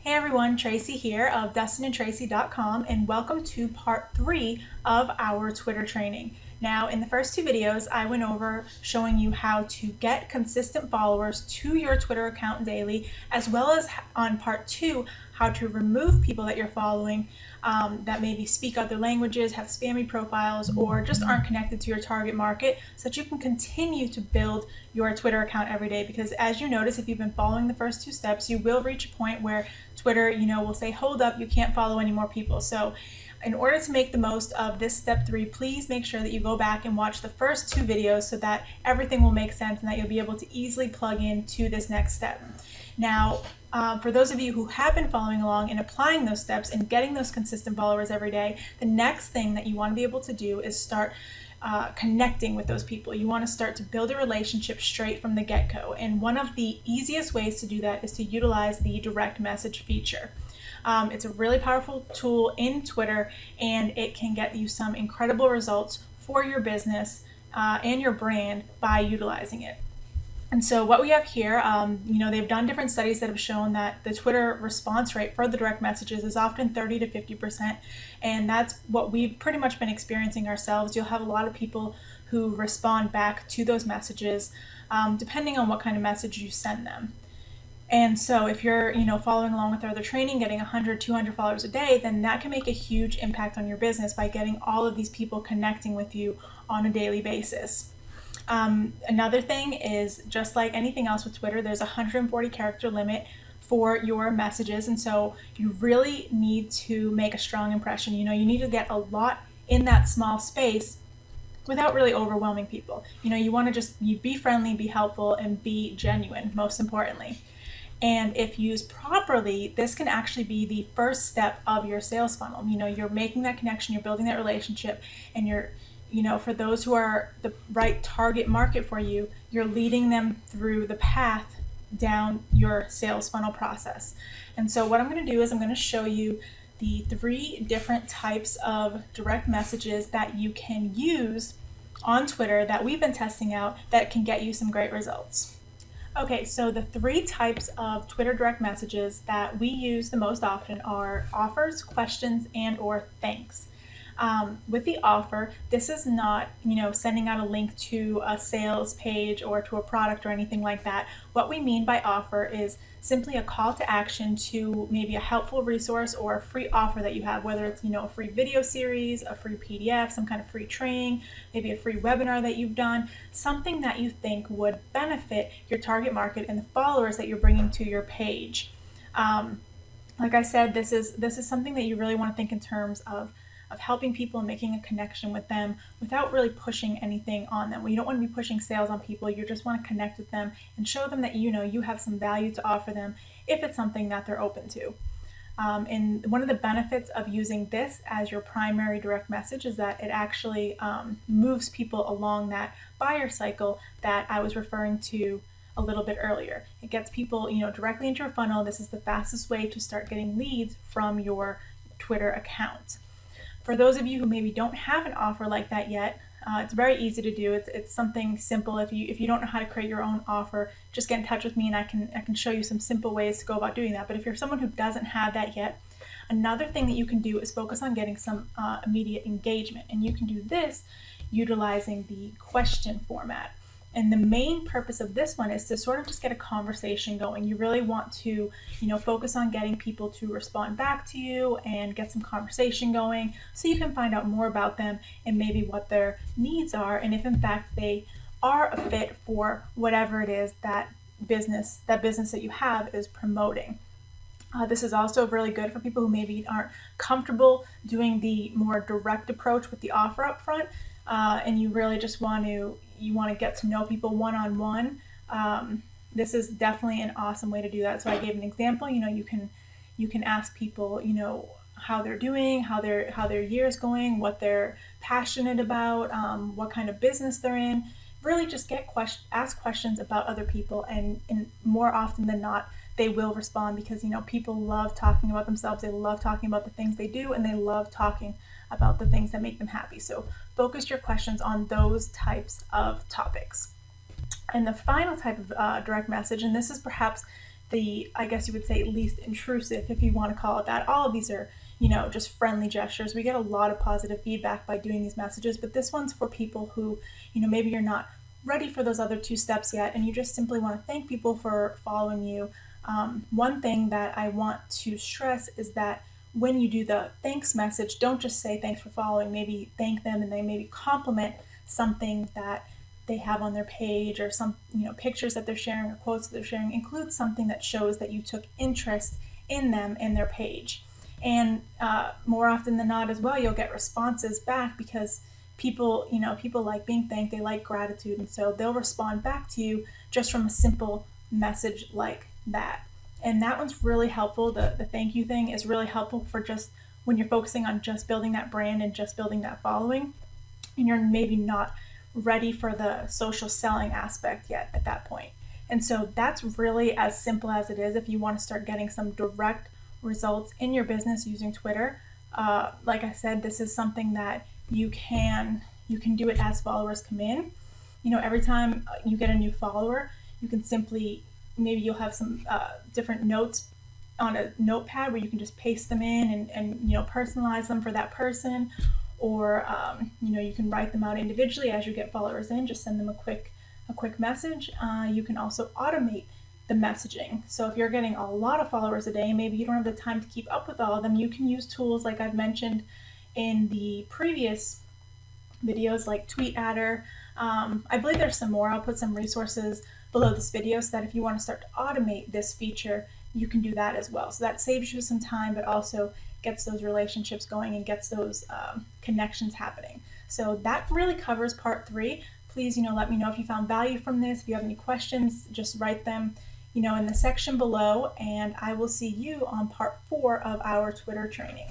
Hey everyone, Tracy here of DustinandTracy.com, and welcome to part 3 of our Twitter training. Now, in the first 2 videos, I went over showing you how to get consistent followers to your Twitter account daily, as well as on part 2, how to remove people that you're following that maybe speak other languages, have spammy profiles, or just aren't connected to your target market, so that you can continue to build your Twitter account every day. Because as you notice, if you've been following the first 2 steps, you will reach a point where Twitter, will say, hold up, you can't follow any more people. So in order to make the most of this step 3, please make sure that you go back and watch the first 2 videos so that everything will make sense and that you'll be able to easily plug into this next step. Now, for those of you who have been following along and applying those steps and getting those consistent followers every day, the next thing that you want to be able to do is start connecting with those people. You want to start to build a relationship straight from the get-go. And one of the easiest ways to do that is to utilize the direct message feature. It's a really powerful tool in Twitter, and it can get you some incredible results for your business and your brand by utilizing it. And so what we have here, they've done different studies that have shown that the Twitter response rate for the direct messages is often 30 to 50%. And that's what we've pretty much been experiencing ourselves. You'll have a lot of people who respond back to those messages, depending on what kind of message you send them. And so if you're, following along with our other training, getting 100, 200 followers a day, then that can make a huge impact on your business by getting all of these people connecting with you on a daily basis. Another thing is, just like anything else with Twitter, there's a 140 character limit for your messages, and so you really need to make a strong impression. You need to get a lot in that small space without really overwhelming people. You want to just be friendly, be helpful, and be genuine, most importantly. And if used properly, this can actually be the first step of your sales funnel. You're making that connection, you're building that relationship, and you're for those who are the right target market for you, you're leading them through the path down your sales funnel process. And so what I'm going to do is I'm going to show you the 3 different types of direct messages that you can use on Twitter that we've been testing out that can get you some great results. Okay, so the 3 types of Twitter direct messages that we use the most often are offers, questions, and or thanks. With the offer, this is not, sending out a link to a sales page or to a product or anything like that. What we mean by offer is simply a call to action to maybe a helpful resource or a free offer that you have, whether it's, a free video series, a free PDF, some kind of free training, maybe a free webinar that you've done, something that you think would benefit your target market and the followers that you're bringing to your page. Like I said, this is something that you really want to think in terms of helping people and making a connection with them without really pushing anything on them. You don't want to be pushing sales on people. You just want to connect with them and show them that you have some value to offer them if it's something that they're open to. And one of the benefits of using this as your primary direct message is that it actually moves people along that buyer cycle that I was referring to a little bit earlier. It gets people directly into your funnel. This is the fastest way to start getting leads from your Twitter account. For those of you who maybe don't have an offer like that yet, it's very easy to do. It's something simple. If you don't know how to create your own offer, just get in touch with me and I can show you some simple ways to go about doing that. But if you're someone who doesn't have that yet, another thing that you can do is focus on getting some immediate engagement. And you can do this utilizing the question format. And the main purpose of this one is to sort of just get a conversation going. You really want to, focus on getting people to respond back to you and get some conversation going so you can find out more about them and maybe what their needs are, and if in fact they are a fit for whatever it is that business that you have is promoting. This is also really good for people who maybe aren't comfortable doing the more direct approach with the offer up front, and you really just want to get to know people one-on-one. This is definitely an awesome way to do that. So I gave an example. You can ask people, how they're doing, how their year's going, what they're passionate about, what kind of business they're in. Really just ask questions about other people, and more often than not, they will respond because people love talking about themselves. They love talking about the things they do, and they love talking about the things that make them happy. So focus your questions on those types of topics. And the final type of direct message, and this is perhaps I guess you would say, least intrusive, if you want to call it that. All of these are, just friendly gestures. We get a lot of positive feedback by doing these messages, but this one's for people who, maybe you're not ready for those other two steps yet, and you just simply want to thank people for following you. One thing that I want to stress is that when you do the thanks message, don't just say thanks for following. Maybe thank them and they maybe compliment something that they have on their page, or some pictures that they're sharing or quotes that they're sharing. Include something that shows that you took interest in them and their page. And more often than not as well, you'll get responses back, because people like being thanked, they like gratitude, and so they'll respond back to you just from a simple message like that. And that one's really helpful. The thank you thing is really helpful for just when you're focusing on just building that brand and just building that following, and you're maybe not ready for the social selling aspect yet at that point. And so that's really as simple as it is if you want to start getting some direct results in your business using Twitter. Like I said, this is something that you can do it as followers come in. Every time you get a new follower, you can simply, maybe you'll have some different notes on a notepad where you can just paste them in and personalize them for that person, or you can write them out individually as you get followers in. Just send them a quick message. You can also automate the messaging. So if you're getting a lot of followers a day, maybe you don't have the time to keep up with all of them, you can use tools like I've mentioned in the previous videos, like Tweet Adder. I believe there's some more. I'll put some resources below this video so that if you want to start to automate this feature, you can do that as well. So that saves you some time, but also gets those relationships going and gets those connections happening. So that really covers part 3. Please, let me know if you found value from this. If you have any questions, just write them, in the section below, and I will see you on part 4 of our Twitter training.